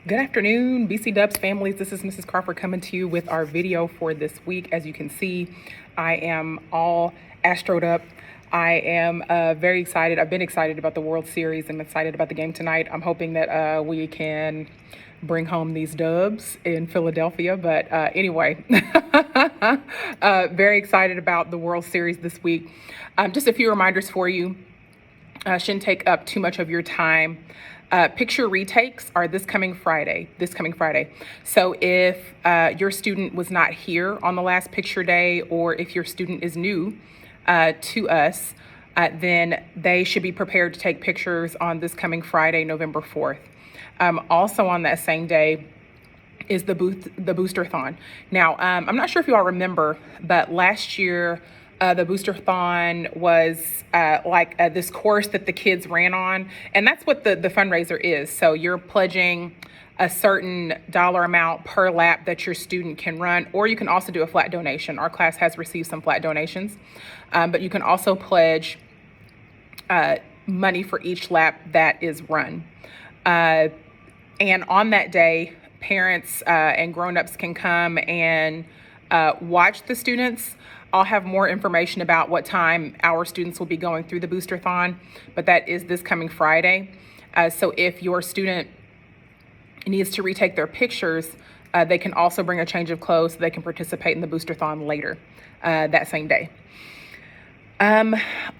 Good afternoon, BC Dubs families. This is Mrs. Crawford coming to you with our video for this week. As you can see, I am all astroed up. I am very excited. I've been excited about the World Series. I'm excited about the game tonight. I'm hoping that we can bring home these dubs in Philadelphia. But anyway, very excited about the World Series this week. Just a few reminders for you. Shouldn't take up too much of your time. Picture retakes are this coming Friday. So if your student was not here on the last picture day, or if your student is new to us, then they should be prepared to take pictures on this coming Friday, November 4th. Also on that same day is the booster-thon. Now, I'm not sure if you all remember, but last year, the booster-thon was this course that the kids ran on, and that's what the fundraiser is. So you're pledging a certain dollar amount per lap that your student can run, or you can also do a flat donation. Our class has received some flat donations, but you can also pledge money for each lap that is run. And on that day, parents and grown-ups can come and watch the students. I'll have more information about what time our students will be going through the booster-thon, but that is this coming Friday. So if your student needs to retake their pictures, they can also bring a change of clothes so they can participate in the booster-thon later that same day.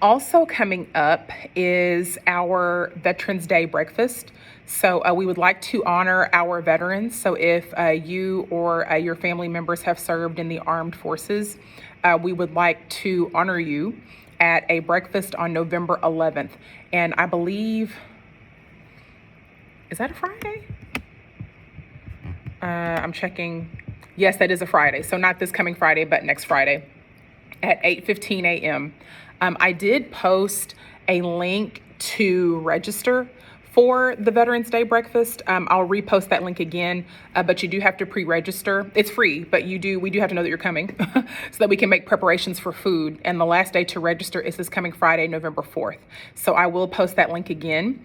Also coming up is our Veterans Day breakfast. So we would like to honor our veterans. So if you or your family members have served in the armed forces, we would like to honor you at a breakfast on November 11th. And I believe, is that a Friday? I'm checking. Yes, that is a Friday. So not this coming Friday, but next Friday at 8:15 a.m. I did post a link to register for the Veterans Day breakfast. I'll repost that link again, but you do have to pre-register. It's free, but we do have to know that you're coming so that we can make preparations for food. And the last day to register is this coming Friday, November 4th. So I will post that link again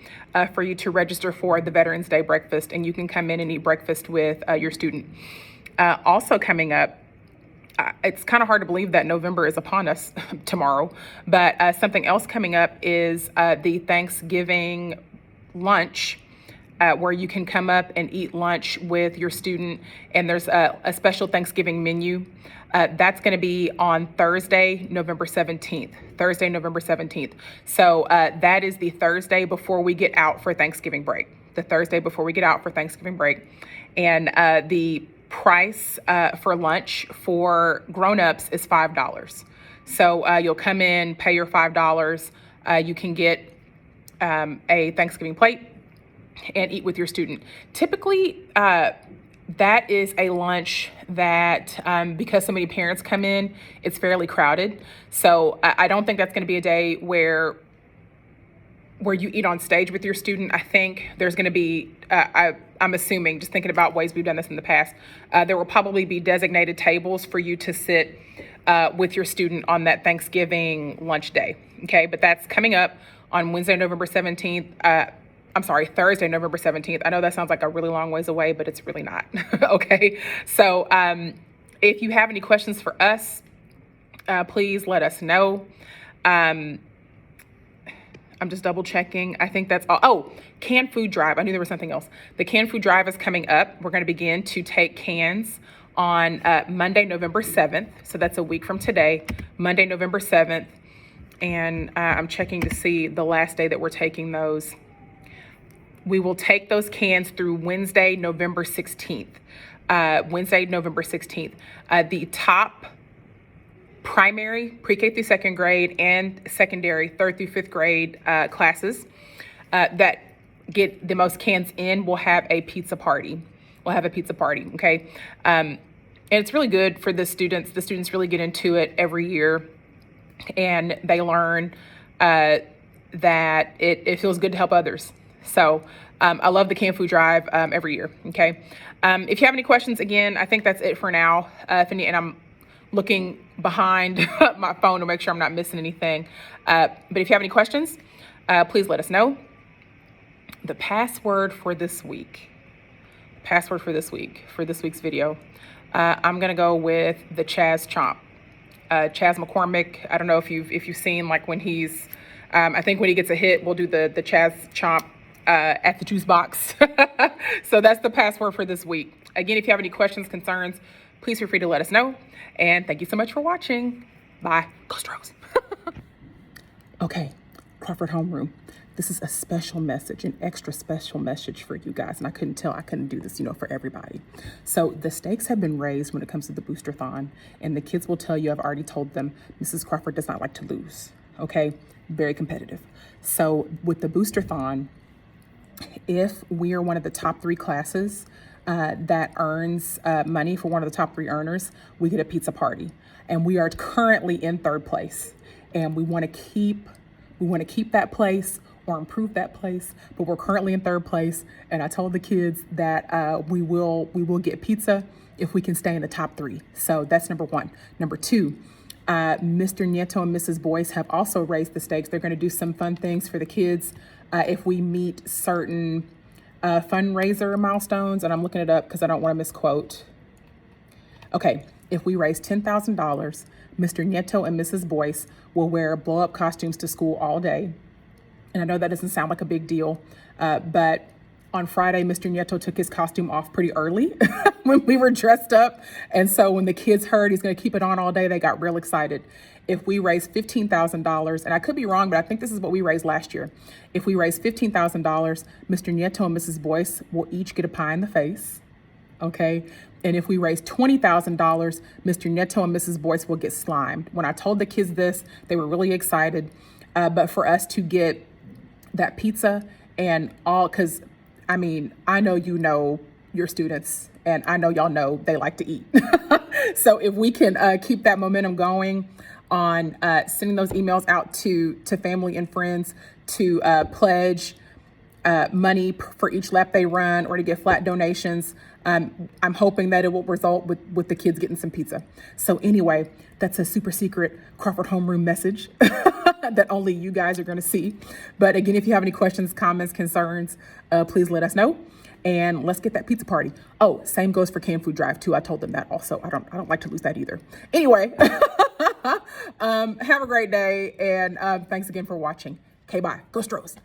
for you to register for the Veterans Day breakfast, and you can come in and eat breakfast with your student. Also coming up, it's kind of hard to believe that November is upon us tomorrow, but something else coming up is the Thanksgiving lunch, where you can come up and eat lunch with your student, and there's a special Thanksgiving menu. That's going to be on Thursday, November 17th. So that is the Thursday before we get out for Thanksgiving break. And the price for lunch for grown-ups is $5. So you'll come in, pay your $5. You can get a Thanksgiving plate and eat with your student. Typically, that is a lunch that, because so many parents come in, it's fairly crowded. So I don't think that's going to be a day where you eat on stage with your student. I think there's going to be, I'm assuming, just thinking about ways we've done this in the past, there will probably be designated tables for you to sit with your student on that Thanksgiving lunch day. Okay, but that's coming up on Thursday, November 17th. I know that sounds like a really long ways away, but it's really not. Okay, so if you have any questions for us, please let us know. I'm just double checking. I think that's all. Oh, canned food drive. I knew there was something else. The canned food drive is coming up. We're going to begin to take cans on Monday, November 7th. So that's a week from today, Monday, November 7th. And I'm checking to see the last day that we're taking those. We will take those cans through Wednesday, November 16th. The top primary, pre-K through second grade, and secondary, third through fifth grade classes that get the most cans in will have a pizza party. Okay? And it's really good for the students. The students really get into it every year, and they learn that it feels good to help others. So I love the canned food drive every year. Okay. If you have any questions, again, I think that's it for now. And I'm looking behind my phone to make sure I'm not missing anything. But if you have any questions, please let us know. The password for this week password for this week's video. I'm gonna go with the Chaz Chomp. Chaz McCormick. I don't know if you've seen like when he's, I think when he gets a hit, we'll do the Chaz Chomp at the juice box. So that's the password for this week. Again, if you have any questions, concerns, please feel free to let us know. And thank you so much for watching. Bye. Go Stros. Okay, Crawford Homeroom. This is a special message, an extra special message for you guys. And I couldn't do this, for everybody. So the stakes have been raised when it comes to the Booster-thon. And the kids will tell you, I've already told them, Mrs. Crawford does not like to lose. Okay, very competitive. So with the Booster-thon, if we are one of the top 3 classes that earns money for one of the top 3 earners, we get a pizza party. And we are currently in 3rd place. And we want to keep that place or improve that place, but we're currently in 3rd place. And I told the kids that we will get pizza if we can stay in the top 3. So that's number 1. Number 2, Mr. Nieto and Mrs. Boyce have also raised the stakes. They're going to do some fun things for the kids if we meet certain fundraiser milestones. And I'm looking it up because I don't want to misquote. Okay, if we raise $10,000, Mr. Nieto and Mrs. Boyce will wear blow-up costumes to school all day. And I know that doesn't sound like a big deal, but on Friday, Mr. Nieto took his costume off pretty early when we were dressed up. And so when the kids heard he's going to keep it on all day, they got real excited. If we raise $15,000, and I could be wrong, but I think this is what we raised last year. If we raise $15,000, Mr. Nieto and Mrs. Boyce will each get a pie in the face. Okay. And if we raise $20,000, Mr. Nieto and Mrs. Boyce will get slimed. When I told the kids this, they were really excited. But for us to get that pizza and all, because I know your students, and I know y'all know they like to eat. So if we can keep that momentum going on sending those emails out to family and friends to pledge money for each lap they run or to get flat donations, I'm hoping that it will result with the kids getting some pizza. So anyway, that's a super secret Crawford Homeroom message that only you guys are going to see. But again, if you have any questions, comments, concerns, please let us know. And let's get that pizza party. Oh, same goes for canned food drive too. I told them that also. I don't like to lose that either. Anyway, have a great day. And thanks again for watching. Okay, bye. Go Stros.